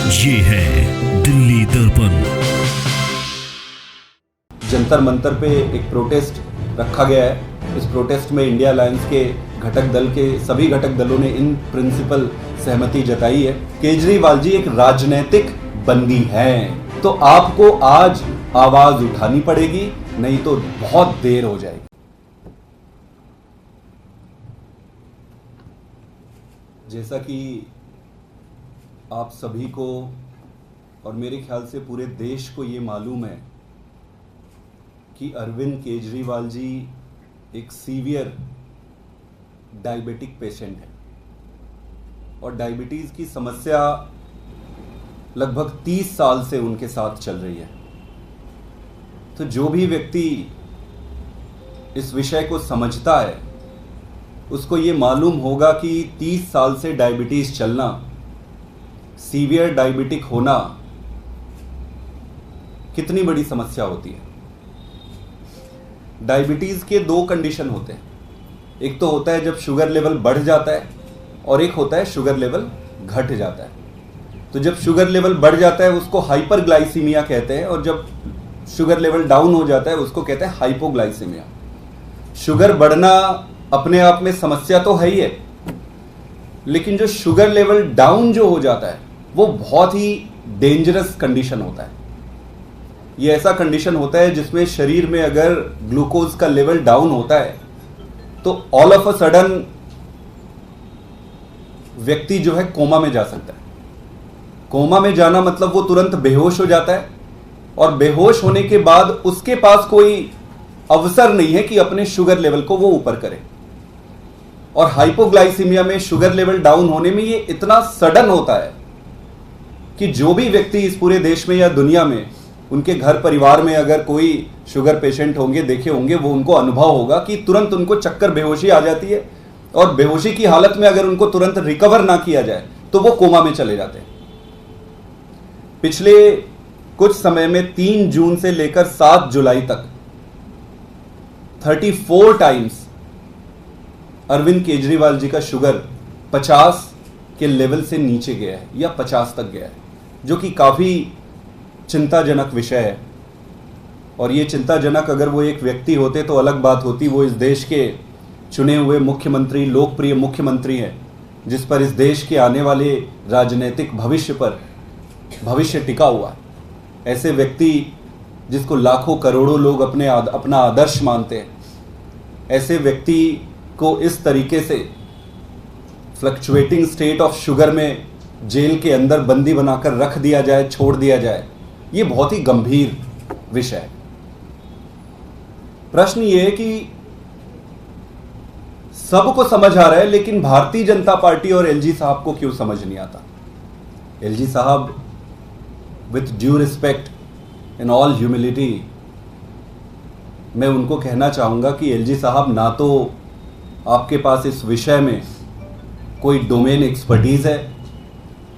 ये है दिल्ली दर्पण। जंतर मंतर पे एक प्रोटेस्ट रखा गया है। इस प्रोटेस्ट में इंडिया अलायंस के घटक दल के सभी घटक दलों ने इन प्रिंसिपल सहमति जताई है। केजरीवाल जी एक राजनीतिक बंदी हैं, तो आपको आज आवाज उठानी पड़ेगी, नहीं तो बहुत देर हो जाएगी। जैसा कि आप सभी को और मेरे ख्याल से पूरे देश को ये मालूम है कि अरविंद केजरीवाल जी एक सीवियर डायबिटिक पेशेंट है और डायबिटीज़ की समस्या लगभग 30 साल से उनके साथ चल रही है। तो जो भी व्यक्ति इस विषय को समझता है उसको ये मालूम होगा कि 30 साल से डायबिटीज़ चलना, सीवियर डायबिटिक होना कितनी बड़ी समस्या होती है। डायबिटीज़ के दो कंडीशन होते हैं, एक तो होता है जब शुगर लेवल बढ़ जाता है और एक होता है शुगर लेवल घट जाता है। तो जब शुगर लेवल बढ़ जाता है उसको हाइपरग्लाइसीमिया कहते हैं और जब शुगर लेवल डाउन हो जाता है उसको कहते हैं हाइपोग्लाइसीमिया। शुगर बढ़ना अपने आप में समस्या तो है ही है, लेकिन जो शुगर लेवल डाउन जो हो जाता है वो बहुत ही डेंजरस कंडीशन होता है। ये ऐसा कंडीशन होता है जिसमें शरीर में अगर ग्लूकोज का लेवल डाउन होता है तो ऑल ऑफ अ सडन व्यक्ति जो है कोमा में जा सकता है। कोमा में जाना मतलब वो तुरंत बेहोश हो जाता है और बेहोश होने के बाद उसके पास कोई अवसर नहीं है कि अपने शुगर लेवल को वो ऊपर करे। और हाइपोग्लाइसीमिया में शुगर लेवल डाउन होने में ये इतना सडन होता है कि जो भी व्यक्ति इस पूरे देश में या दुनिया में उनके घर परिवार में अगर कोई शुगर पेशेंट होंगे, देखे होंगे, वो उनको अनुभव होगा कि तुरंत उनको चक्कर बेहोशी आ जाती है और बेहोशी की हालत में अगर उनको तुरंत रिकवर ना किया जाए तो वो कोमा में चले जाते हैं। पिछले कुछ समय में 3 जून से लेकर 7 जुलाई तक 34 टाइम्स अरविंद केजरीवाल जी का शुगर 50 के लेवल से नीचे गया है या 50 तक गया है, जो कि काफ़ी चिंताजनक विषय है। और ये चिंताजनक अगर वो एक व्यक्ति होते तो अलग बात होती। वो इस देश के चुने हुए मुख्यमंत्री, लोकप्रिय मुख्यमंत्री हैं, जिस पर इस देश के आने वाले राजनीतिक भविष्य पर भविष्य टिका हुआ है। ऐसे व्यक्ति जिसको लाखों करोड़ों लोग अपना आदर्श मानते हैं, ऐसे व्यक्ति को इस तरीके से फ्लक्चुएटिंग स्टेट ऑफ शुगर में जेल के अंदर बंदी बनाकर रख दिया जाए, छोड़ दिया जाए, ये बहुत ही गंभीर विषय है। प्रश्न ये है कि सबको समझ आ रहा है, लेकिन भारतीय जनता पार्टी और एलजी साहब को क्यों समझ नहीं आता। एलजी साहब, with due respect in all humility, मैं उनको कहना चाहूंगा कि एलजी साहब, ना तो आपके पास इस विषय में कोई डोमेन एक्सपर्टीज है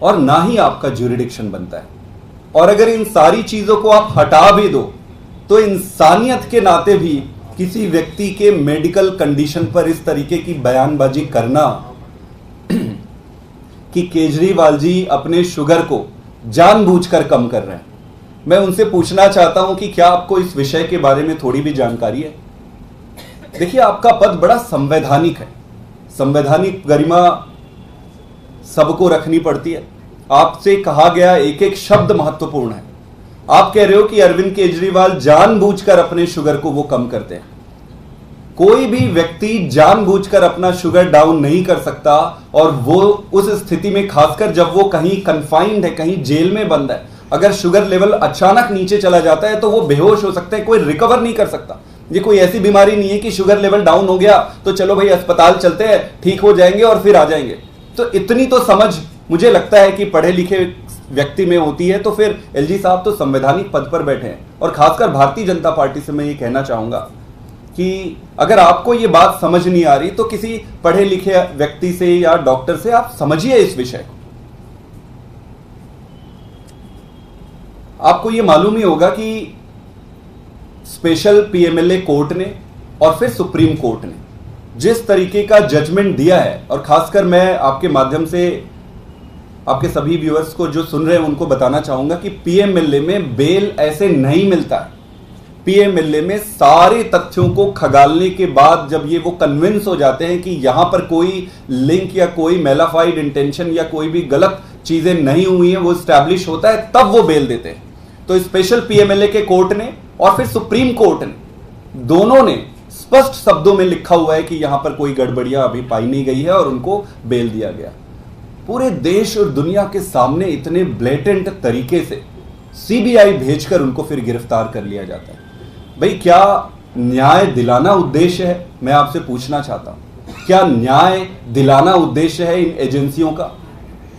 और ना ही आपका ज्यूरिडिक्शन बनता है। और अगर इन सारी चीजों को आप हटा भी दो तो इंसानियत के नाते भी किसी व्यक्ति के मेडिकल कंडीशन पर इस तरीके की बयानबाजी करना कि केजरीवाल जी अपने शुगर को जानबूझकर कम कर रहे हैं, मैं उनसे पूछना चाहता हूं कि क्या आपको इस विषय के बारे में थोड़ी भी जानकारी है। देखिए, आपका पद बड़ा संवैधानिक है, संवैधानिक गरिमा सबको रखनी पड़ती है। आपसे कहा गया एक एक शब्द महत्वपूर्ण है। आप कह रहे हो कि अरविंद केजरीवाल जानबूझकर अपने शुगर को वो कम करते हैं। कोई भी व्यक्ति जानबूझकर अपना शुगर डाउन नहीं कर सकता, और वो उस स्थिति में, खासकर जब वो कहीं कन्फाइंड है, कहीं जेल में बंद है, अगर शुगर लेवल अचानक नीचे चला जाता है तो वो बेहोश हो सकते हैं, कोई रिकवर नहीं कर सकता। ये कोई ऐसी बीमारी नहीं है कि शुगर लेवल डाउन हो गया तो चलो भाई अस्पताल चलते हैं, ठीक हो जाएंगे और फिर आ जाएंगे। तो इतनी तो समझ मुझे लगता है कि पढ़े लिखे व्यक्ति में होती है। तो फिर एलजी साहब तो संवैधानिक पद पर बैठे हैं। और खासकर भारतीय जनता पार्टी से मैं ये कहना चाहूंगा कि अगर आपको ये बात समझ नहीं आ रही तो किसी पढ़े लिखे व्यक्ति से या डॉक्टर से आप समझिए इस विषय को। आपको ये मालूम ही होगा कि स्पेशल पीएमएलए कोर्ट ने और फिर सुप्रीम कोर्ट ने जिस तरीके का जजमेंट दिया है, और खासकर मैं आपके माध्यम से आपके सभी व्यूअर्स को जो सुन रहे हैं उनको बताना चाहूंगा कि पीएमएलए में बेल ऐसे नहीं मिलता है। पीएमएलए में सारे तथ्यों को खगालने के बाद जब ये वो कन्विंस हो जाते हैं कि यहां पर कोई लिंक या कोई मेलाफाइड इंटेंशन या कोई भी गलत चीजें नहीं हुई हैं, वो स्टैब्लिश होता है, तब वो बेल देते हैं। तो स्पेशल पीएमएलए के कोर्ट ने और फिर सुप्रीम कोर्ट ने, दोनों ने स्पष्ट शब्दों में लिखा हुआ है कि यहां पर कोई गड़बड़ियां अभी पाई नहीं गई है और उनको बेल दिया गया। पूरे देश और दुनिया के सामने इतने ब्लेटेंट तरीके से सीबीआई भेजकर उनको फिर गिरफ्तार कर लिया जाता है। भाई, क्या न्याय दिलाना उद्देश्य है? मैं आपसे पूछना चाहता हूं, क्या न्याय दिलाना उद्देश्य है इन एजेंसियों का?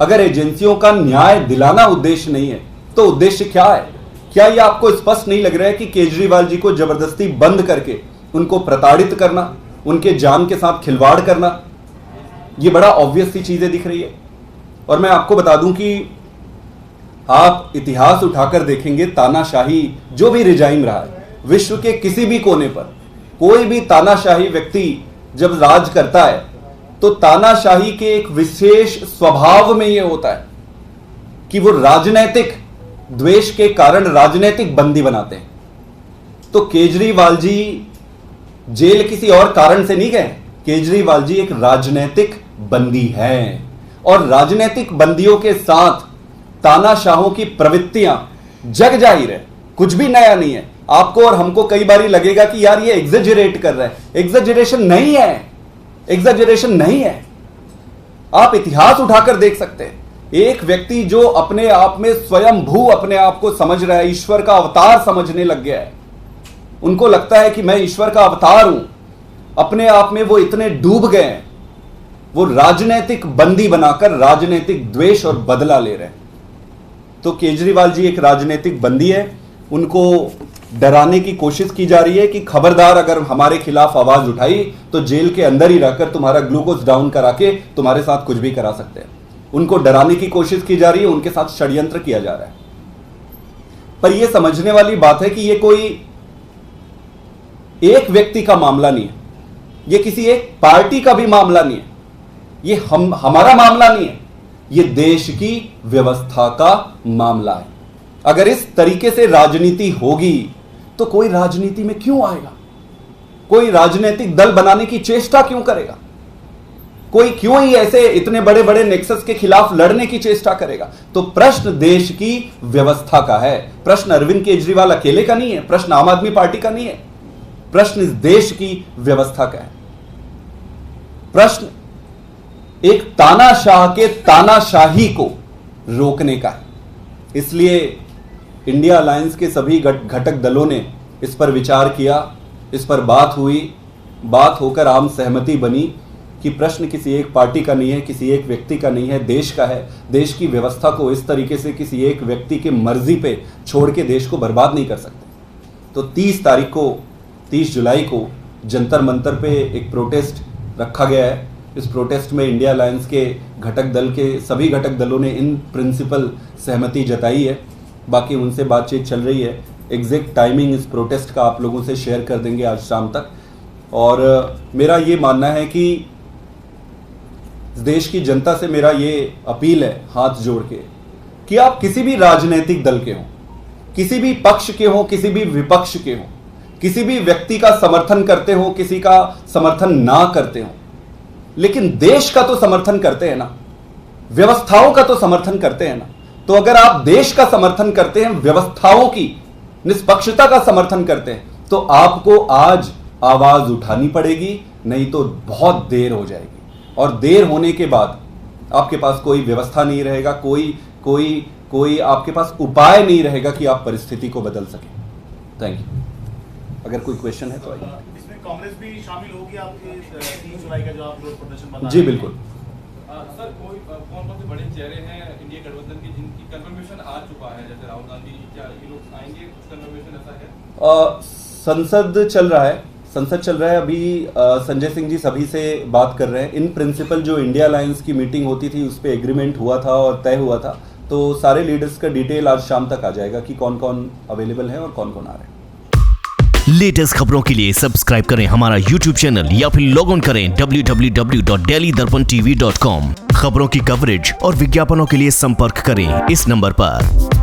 अगर एजेंसियों का न्याय दिलाना उद्देश्य नहीं है तो उद्देश्य क्या है? क्या यह आपको स्पष्ट नहीं लग रहा है कि केजरीवाल जी को जबरदस्ती बंद करके उनको प्रताड़ित करना, उनके जान के साथ खिलवाड़ करना, यह बड़ा ऑब्वियस सी चीजें दिख रही है। और मैं आपको बता दूं कि आप इतिहास उठाकर देखेंगे, तानाशाही जो भी रिजाइम रहा है विश्व के किसी भी कोने पर, कोई भी तानाशाही व्यक्ति जब राज करता है तो तानाशाही के एक विशेष स्वभाव में यह होता है कि वो राजनीतिक द्वेष के कारण राजनीतिक बंदी बनाते हैं। तो केजरीवाल जी जेल किसी और कारण से नहीं गए, केजरीवाल जी एक राजनीतिक बंदी हैं और राजनीतिक बंदियों के साथ तानाशाहों की प्रवृत्तियां जग जाहिर है, कुछ भी नया नहीं है। आपको और हमको कई बार लगेगा कि यार ये एग्जेजरेट कर रहा है, एग्जेजरेशन नहीं है, एग्जेजरेशन नहीं है। आप इतिहास उठाकर देख सकते हैं, एक व्यक्ति जो अपने आप में स्वयंभू अपने आप को समझ रहा है, ईश्वर का अवतार समझने लग गया है, उनको लगता है कि मैं ईश्वर का अवतार हूं, अपने आप में वो इतने डूब गए हैं, वो राजनीतिक बंदी बनाकर राजनीतिक द्वेष और बदला ले रहे हैं। तो केजरीवाल जी एक राजनीतिक बंदी है, उनको डराने की कोशिश की जा रही है कि खबरदार अगर हमारे खिलाफ आवाज उठाई तो जेल के अंदर ही रहकर तुम्हारा ग्लूकोज डाउन करा के तुम्हारे साथ कुछ भी करा सकते हैं। उनको डराने की कोशिश की जा रही है, उनके साथ षड्यंत्र किया जा रहा है। पर यह समझने वाली बात है कि यह कोई एक व्यक्ति का मामला नहीं है, यह किसी एक पार्टी का भी मामला नहीं है, यह हमारा मामला नहीं है, यह देश की व्यवस्था का मामला है। अगर इस तरीके से राजनीति होगी तो कोई राजनीति में क्यों आएगा? कोई राजनीतिक दल बनाने की चेष्टा क्यों करेगा? कोई क्यों ही ऐसे इतने बड़े बड़े नेक्सस के खिलाफ लड़ने की चेष्टा करेगा? तो प्रश्न देश की व्यवस्था का है, प्रश्न अरविंद केजरीवाल अकेले का नहीं है, प्रश्न आम आदमी पार्टी का नहीं है, प्रश्न इस देश की व्यवस्था का है। प्रश्न एक तानाशाह के तानाशाही को रोकने का है। इसलिए इंडिया अलायंस के सभी घटक दलों ने इस पर विचार किया, इस पर बात हुई, बात होकर आम सहमति बनी कि प्रश्न किसी एक पार्टी का नहीं है, किसी एक व्यक्ति का नहीं है, देश का है। देश की व्यवस्था को इस तरीके से किसी एक व्यक्ति के मर्जी पे छोड़ के देश को बर्बाद नहीं कर सकते। तो 30 जुलाई को जंतर मंतर पे एक प्रोटेस्ट रखा गया है। इस प्रोटेस्ट में इंडिया अलायंस के घटक दल के सभी घटक दलों ने इन प्रिंसिपल सहमति जताई है। बाकी उनसे बातचीत चल रही है। एग्जैक्ट टाइमिंग इस प्रोटेस्ट का आप लोगों से शेयर कर देंगे आज शाम तक। और मेरा ये मानना है कि देश की जनता से मेरा ये अपील है हाथ जोड़ के कि आप किसी भी राजनीतिक दल के हों, किसी भी पक्ष के हों, किसी भी विपक्ष के हों, किसी भी व्यक्ति का समर्थन करते हो, किसी का समर्थन ना करते हो, लेकिन देश का तो समर्थन करते हैं ना, व्यवस्थाओं का तो समर्थन करते हैं ना। तो अगर आप देश का समर्थन करते हैं, व्यवस्थाओं की निष्पक्षता का समर्थन करते हैं, तो आपको आज आवाज उठानी पड़ेगी, नहीं तो बहुत देर हो जाएगी। और देर होने के बाद आपके पास कोई व्यवस्था नहीं रहेगा, कोई आपके पास उपाय नहीं रहेगा कि आप परिस्थिति को बदल सकें। Thank you. अगर कोई क्वेश्चन है तो आइए। इसमें कांग्रेस भी शामिल होगी आपके 3 जुलाई का जो आप विरोध प्रदर्शन बता रहे हैं? जी बिल्कुल। सर, कौन से बड़े चेहरे हैं इंडिया गठबंधन की जिनकी कंफर्मेशन आ चुका है, जैसे राहुल गांधी, क्या ये लोग आएंगे? कुछ कंफर्मेशन ऐसा है? संसद चल रहा है अभी। संजय सिंह जी सभी से बात कर रहे हैं। इन प्रिंसिपल जो इंडिया अलायंस की मीटिंग होती थी उस पर एग्रीमेंट हुआ था और तय हुआ था, तो सारे लीडर्स का डिटेल आज शाम तक आ जाएगा कि कौन कौन अवेलेबल है और कौन कौन आ रहे हैं। लेटेस्ट खबरों के लिए सब्सक्राइब करें हमारा YouTube चैनल या फिर लॉग ऑन करें www.delhidarpantv.com। खबरों की कवरेज और विज्ञापनों के लिए संपर्क करें इस नंबर पर।